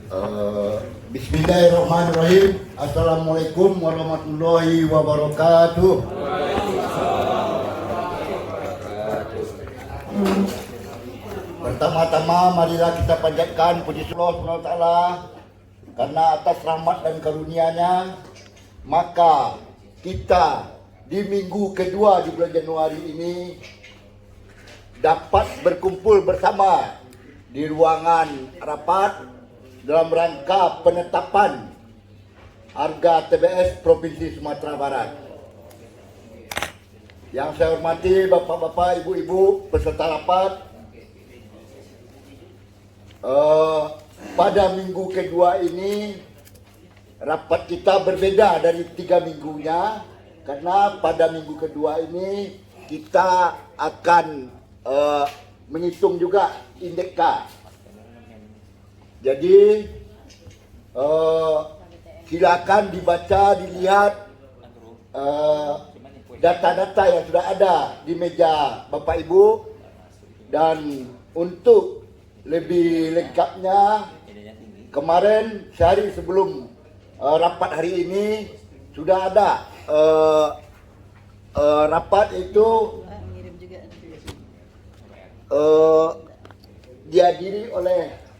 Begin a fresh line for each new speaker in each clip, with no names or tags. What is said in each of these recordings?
Bismillahirrahmanirrahim. Assalamualaikum warahmatullahi wabarakatuh. Pertama-tama marilah kita panjatkan puji Allah SWT karena atas rahmat dan karunia-Nya maka kita di minggu kedua di bulan Januari ini dapat berkumpul bersama di ruangan rapat dalam rangka penetapan harga TBS Provinsi Sumatera Barat. Yang saya hormati Bapak-Bapak, Ibu-Ibu peserta rapat, pada minggu kedua ini rapat kita berbeda dari 3 minggunya karena pada minggu kedua ini kita akan menghitung juga indeks K. Jadi silakan dibaca, dilihat data-data yang sudah ada di meja Bapak Ibu, dan untuk lebih lengkapnya kemarin sehari sebelum rapat hari ini sudah ada rapat itu dihadiri oleh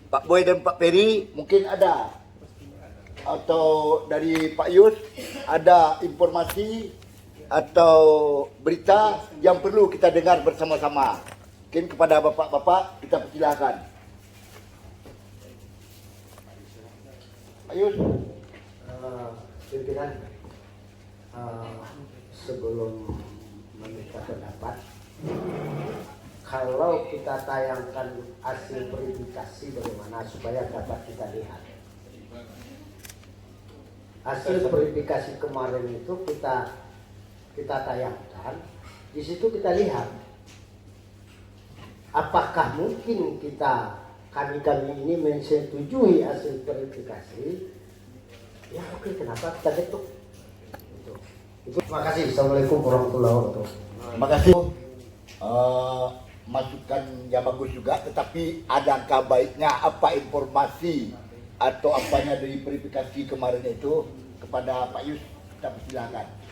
Pak Boy dan Pak Peri, mungkin ada, atau dari Pak Yus ada informasi atau berita yang perlu kita dengar bersama-sama. Mungkin kepada Bapak-Bapak kita persilakan. Pak Yus.
Pimpinan, sebelum meminta pendapat, kalau kita tayangkan hasil verifikasi bagaimana supaya dapat kita lihat. Hasil verifikasi kemarin itu kita tayangkan, di situ kita lihat apakah mungkin kami ini menyetujui hasil verifikasi. Ya oke, kenapa kita ketuk? Terima kasih. Assalamualaikum warahmatullahi wabarakatuh.
Terima kasih. Masukan yang bagus juga, tetapi adakah baiknya apa informasi atau apanya dari verifikasi kemarin itu kepada Pak Yus, kita persilakan.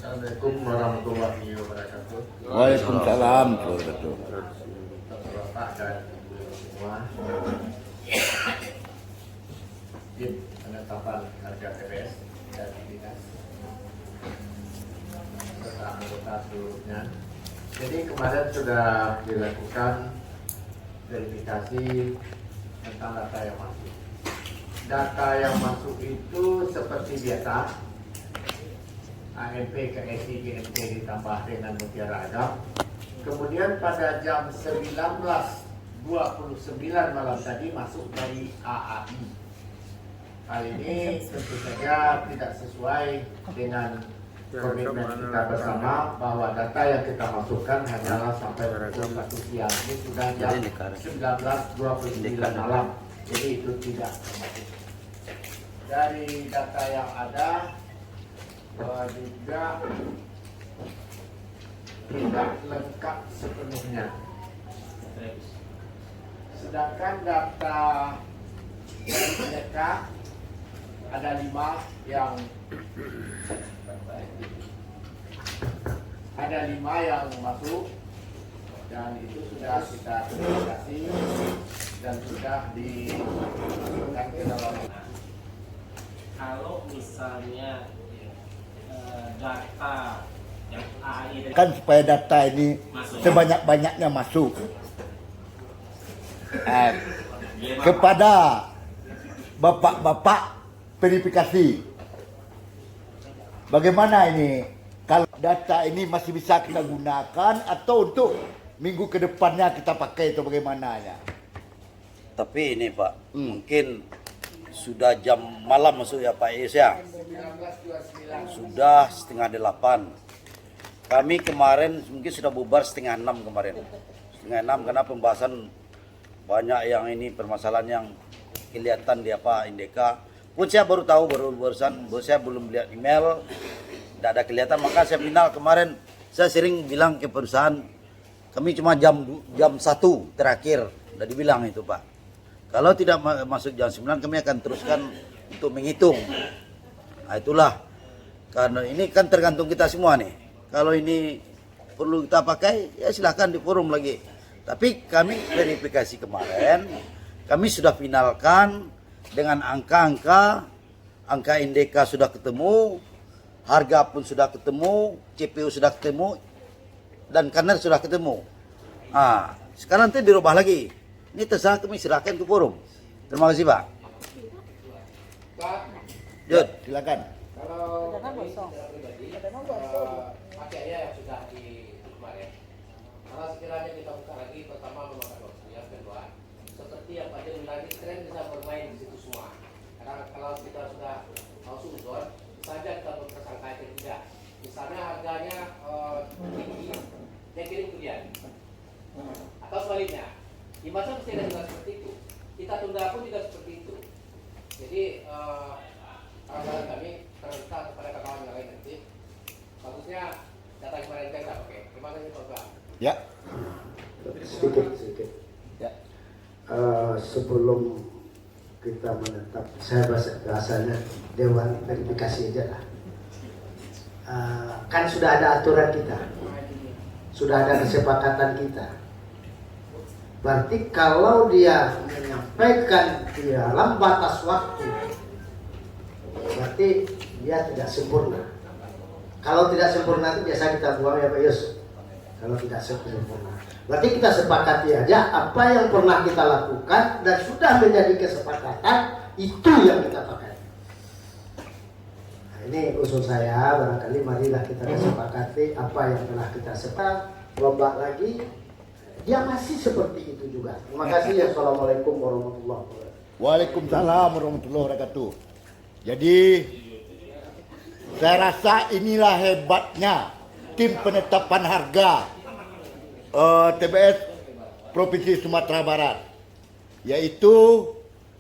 Assalamualaikum warahmatullahi wabarakatuh.
Waalaikumsalam warahmatullahi wabarakatuh.
Bapak dan Ibu semua, tim penetapan harga TBS dan dinas serta anggota seluruhnya. Jadi kemarin sudah dilakukan verifikasi tentang data yang masuk. Data yang masuk itu seperti biasa, AMP, KSI, GMT ditambah dengan Mutiara Agam. Kemudian pada jam 19.29 malam tadi masuk dari AAI. Hal ini tentu saja tidak sesuai dengan komitmen kita bersama bahwa data yang kita masukkan hanyalah sampai pukul 1 siang. Ini sudah jam 19.29 malam, jadi itu tidak termasuk. Dari data yang ada juga tidak lengkap sepenuhnya. Sedangkan data dari mereka ada 5 yang masuk, dan itu sudah kita verifikasi dan sudah dimasukkan ke dalam.
Kalau misalnya data yang AI
Kan supaya data ini sebanyak-banyaknya masuk kepada Bapak-Bapak verifikasi. Bagaimana ini kalau data ini masih bisa kita gunakan atau untuk minggu ke depannya kita pakai itu bagaimana ya?
Tapi ini Pak, mungkin sudah jam malam masuk ya Pak Is ya. Sudah 7:30. Kami kemarin mungkin sudah bubar 5:30 kemarin. 5:30 karena pembahasan banyak yang ini permasalahan yang kelihatan di apa Indeka. Pun saya baru tahu barusan, saya belum lihat email, tidak ada kelihatan, maka saya final kemarin. Saya sering bilang ke perusahaan, kami cuma jam 1 terakhir, udah dibilang itu Pak. Kalau tidak masuk jam 9 kami akan teruskan untuk menghitung. Nah itulah, karena ini kan tergantung kita semua nih. Kalau ini perlu kita pakai, ya silahkan di forum lagi. Tapi kami verifikasi kemarin, kami sudah finalkan dengan angka Indeka sudah ketemu, harga pun sudah ketemu, CPU sudah ketemu, dan Karner sudah ketemu. Nah, sekarang nanti dirubah lagi. Ini terserah kami serahkan ke forum. Terima kasih Pak. Jod, silakan.
Kalau kami secara pribadi, pakaiannya yang sudah di kemarin. Kalau sekiranya kita buka lagi, pertama memakan waktu, yang kedua, seperti yang Pak Jen bilang, tren bisa bermain di situ semua. Karena kalau kita sudah mau suzon, saja kita berprasangka yang tidak. Misalnya harganya tinggi, dia kirim kemudian. Atau sebaliknya, di masa mesti ada juga seperti itu. Kita tunda pun juga seperti itu. Jadi kawan-kawan kami terminta kepada kawan yang lain nanti, bagusnya data kemarin kita pakai. Terima kasih Pak Bang.
Ya.
Sedikit.
Ya.
Sebelum kita menetap, saya bahasanya dewan verifikasi aja lah. Kan sudah ada aturan kita, sudah ada kesepakatan kita. Berarti kalau dia menyampaikan di dalam batas waktu, berarti dia tidak sempurna. Kalau tidak sempurna itu biasa kita buang ya Pak Yus. Kalau tidak sempurna, berarti kita sepakati aja apa yang pernah kita lakukan dan sudah menjadi kesepakatan, itu yang kita pakai. Nah, ini usul saya, barangkali marilah kita kesepakati apa yang telah kita sepakat, rombak lagi. Dia masih seperti itu juga. Terima kasih ya. Assalamualaikum warahmatullahi wabarakatuh.
Waalaikumsalam warahmatullahi wabarakatuh. Jadi saya rasa inilah hebatnya tim penetapan harga TBS Provinsi Sumatera Barat, yaitu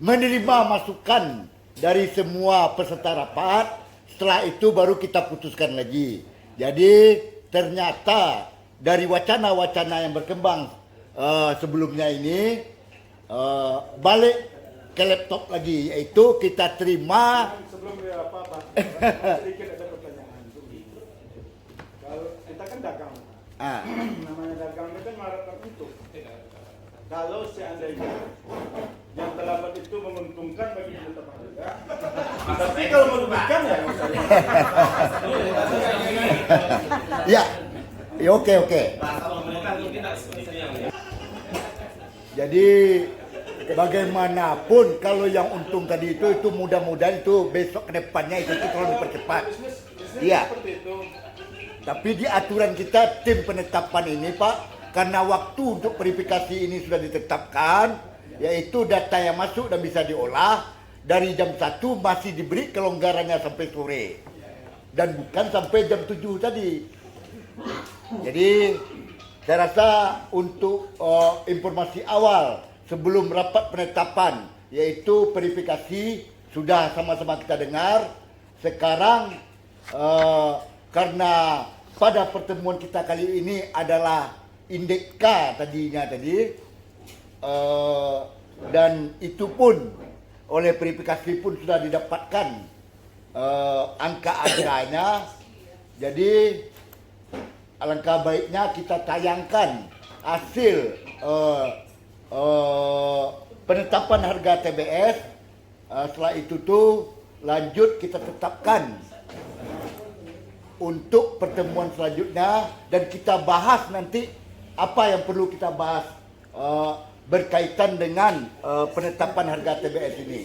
menerima masukan dari semua peserta rapat. Setelah itu baru kita putuskan lagi. Jadi ternyata dari wacana-wacana yang berkembang sebelumnya ini balik ke laptop lagi, yaitu kita terima.
Sebelum apa sedikit ada pertanyaan. Kalau kita kan dagang, namanya dagang itu kan mengharapkan untung. Kalau seandainya yang terlambat itu menguntungkan bagi peserta harga, tapi kalau merugikan ya
Ya, oke. Jadi bagaimanapun kalau yang untung tadi itu mudah-mudahan itu besok ke depannya itu terlalu dipercepat. Iya. Tapi di aturan kita tim penetapan ini Pak, karena waktu untuk verifikasi ini sudah ditetapkan, yaitu data yang masuk dan bisa diolah dari jam 1 masih diberi kelonggarannya sampai sore. Dan bukan sampai jam 7 tadi. Jadi saya rasa untuk informasi awal sebelum rapat penetapan, yaitu verifikasi sudah sama-sama kita dengar. Sekarang karena pada pertemuan kita kali ini adalah Indeka tadi, dan itu pun oleh verifikasi pun sudah didapatkan angka-angkanya. Jadi alangkah baiknya kita tayangkan hasil penetapan harga TBS. Setelah itu tuh lanjut kita tetapkan untuk pertemuan selanjutnya, dan kita bahas nanti apa yang perlu kita bahas berkaitan dengan penetapan harga TBS ini.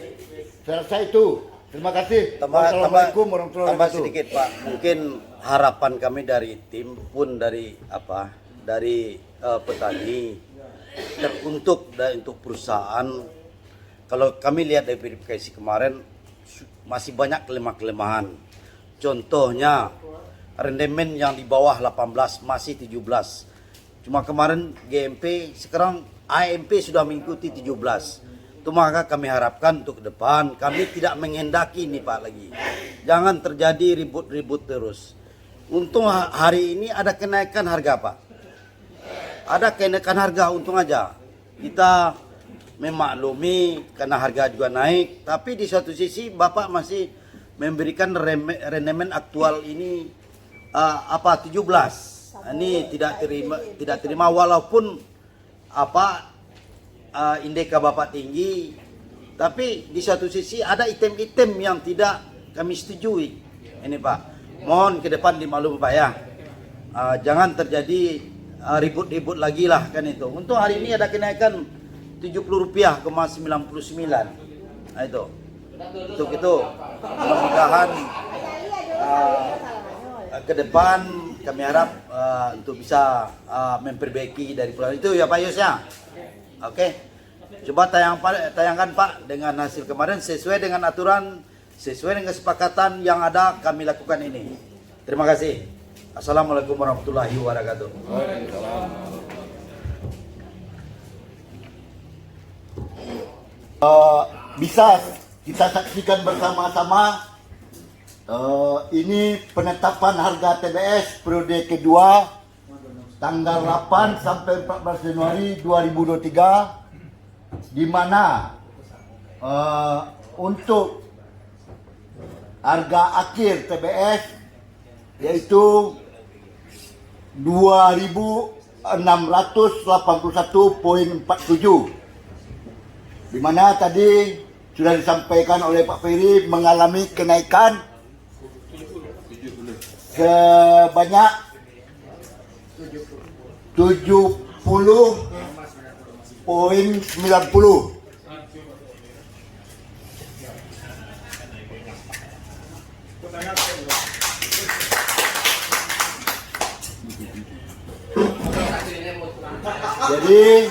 Saya rasa itu. Terima kasih. Wassalamualaikum warahmatullahi wabarakatuh.
Tambah sedikit Pak, mungkin harapan kami dari tim pun dari petani untuk perusahaan, kalau kami lihat dari verifikasi kemarin masih banyak kelemahan. Contohnya rendemen yang di bawah 18 masih 17. Cuma kemarin GMP, sekarang AMP sudah mengikuti 17. Itu maka kami harapkan untuk ke depan kami tidak menghendaki ini Pak lagi. Jangan terjadi ribut-ribut terus. Untung hari ini ada kenaikan harga Pak. Ada kenaikan harga, untung aja. Kita memaklumi karena harga juga naik, tapi di suatu sisi Bapak masih memberikan rendemen aktual ini 17. Ini tidak terima walaupun indeka Bapak tinggi, tapi di satu sisi ada item-item yang tidak kami setujui. Ini Pak, mohon ke depan dimaklumi Pak ya. Jangan terjadi ribut-ribut lagi lah kan itu. Untuk hari ini ada kenaikan Rp70,99. Nah itu. Untuk itu mudah-mudahan ke depan kami harap untuk bisa memperbaiki dari pulau itu ya Pak Yus ya. Oke. Coba tayangkan Pak dengan hasil kemarin sesuai dengan aturan, sesuai dengan kesepakatan yang ada kami lakukan ini. Terima kasih. Assalamualaikum warahmatullahi wabarakatuh.
Bisa kita saksikan bersama-sama ini penetapan harga TBS periode kedua tanggal 8 sampai 14 Januari 2023, di mana untuk harga akhir TBS yaitu 2.681,47, di mana tadi sudah disampaikan oleh Pak Ferry mengalami kenaikan sebanyak 70,90. Jadi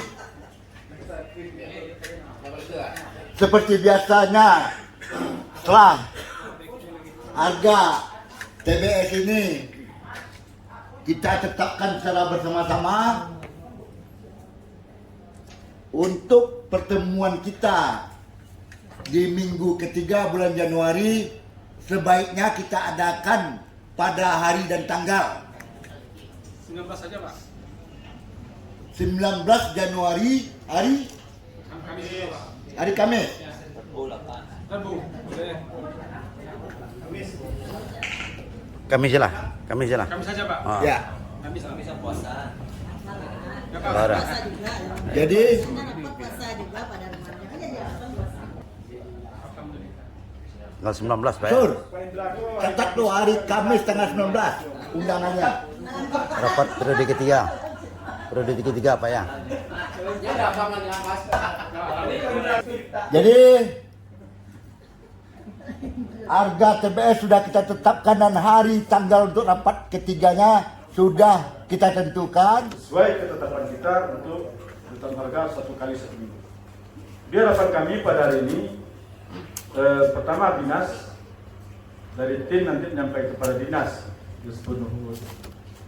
seperti biasanya setelah harga TBS ini kita tetapkan secara bersama-sama untuk pertemuan kita di minggu ketiga bulan Januari, sebaiknya kita adakan pada hari dan tanggal
19 saja Pak.
19 Januari hari Kamis.
Rabu.
Kamis lah.
Kami saja Pak.
Ya.
Kami bisa puasa.
Lebaran.
Jadi
Tanggal 19 Pak ya.
Sur, catat tuh hari Kamis tanggal 19 undangannya.
Rapat periode ketiga. Periode ketiga Pak ya.
Jadi harga TBS sudah kita tetapkan dan hari tanggal untuk rapat ketiganya sudah kita tentukan.
Sesuai ketetapan kita untuk tetap harga 1 kali 1 minggu. Di harapan kami pada hari ini, pertama dinas dari tim nanti menyampaikan kepada dinas di seluruh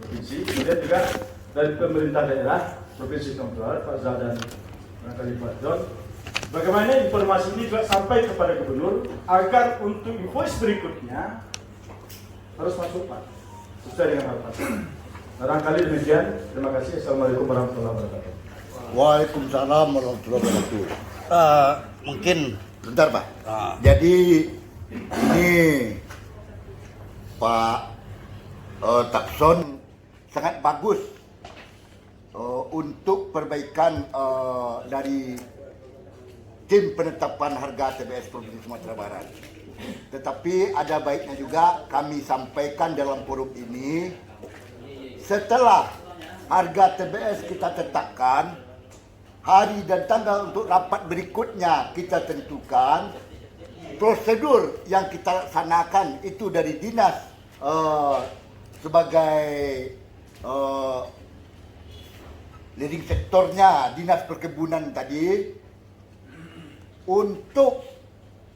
provinsi, kemudian juga dari pemerintah daerah Provinsi Sumatera, Pak Zah dan barangkali Pak John, bagaimana informasi ini juga sampai kepada gubernur agar untuk invoice berikutnya harus masuk Pak, sesuai dengan harapan. Barangkali demikian. Terima kasih. Assalamualaikum warahmatullahi wabarakatuh.
Waalaikumsalam warahmatullahi wabarakatuh.
Mungkin
Bentar Pak. Jadi ini Pak Takson sangat bagus untuk perbaikan dari tim penetapan harga TBS Provinsi Sumatera Barat. Tetapi ada baiknya juga kami sampaikan dalam forum ini, setelah harga TBS kita tetapkan, hari dan tanggal untuk rapat berikutnya kita tentukan, prosedur yang kita laksanakan itu dari dinas sebagai leading sektornya, dinas perkebunan tadi, untuk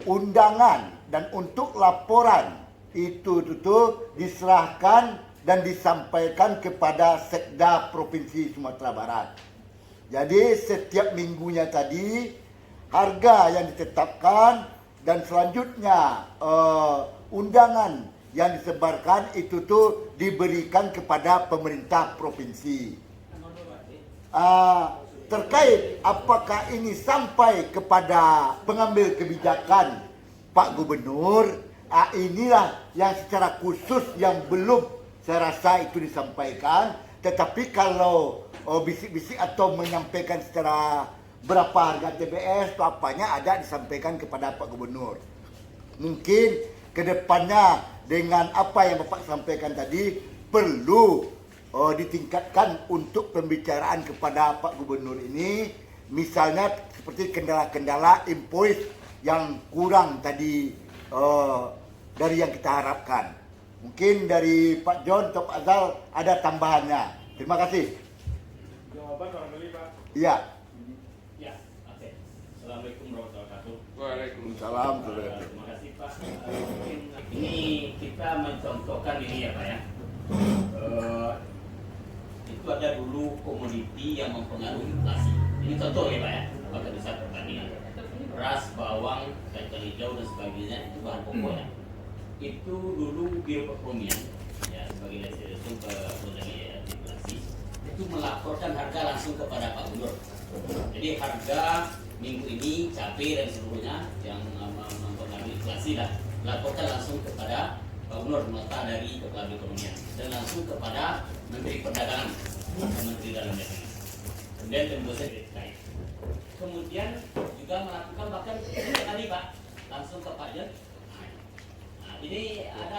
undangan dan untuk laporan itu diserahkan dan disampaikan kepada Sekda Provinsi Sumatera Barat. Jadi setiap minggunya tadi harga yang ditetapkan dan selanjutnya undangan yang disebarkan itu diberikan kepada pemerintah provinsi. Terkait apakah ini sampai kepada pengambil kebijakan Pak Gubernur, inilah yang secara khusus yang belum saya rasa itu disampaikan. Tetapi kalau bisik-bisik atau menyampaikan secara berapa harga TBS atau apanya ada disampaikan kepada Pak Gubernur. Mungkin kedepannya dengan apa yang Bapak sampaikan tadi perlu ditingkatkan untuk pembicaraan kepada Pak Gubernur ini, misalnya seperti kendala-kendala invoice yang kurang tadi dari yang kita harapkan. Mungkin dari Pak John atau Pak Azal ada tambahannya. Terima kasih.
Jawaban barangkali Pak.
Iya.
Ya, oke. Assalamualaikum warahmatullahi wabarakatuh.
Waalaikumsalam.
Terima kasih Pak. Mungkin ini kita mencontohkan ini ya Pak ya. Itu ada dulu komoditi yang mempengaruhi inflasi. Ini contoh ya Pak ya. Pakai besar pertanian. Beras, bawang, kacang hijau dan sebagainya itu bahan pokok ya. Itu dulu Biro Perekonomian ya sebagai langsung ke Badan Inflasi itu melaporkan harga langsung kepada Pak Gubernur. Jadi harga minggu ini cabai dan seluruhnya yang mempengaruhi inflasi lah melaporkan langsung kepada Pak Gubernur nota dari Kepala Perekonomian dan langsung kepada Menteri Perdagangan dan Menteri Dalam Negeri. Kemudian tentu saja terkait. Kemudian juga melakukan bahkan tadi Pak langsung ke Pak Jen. Ini ada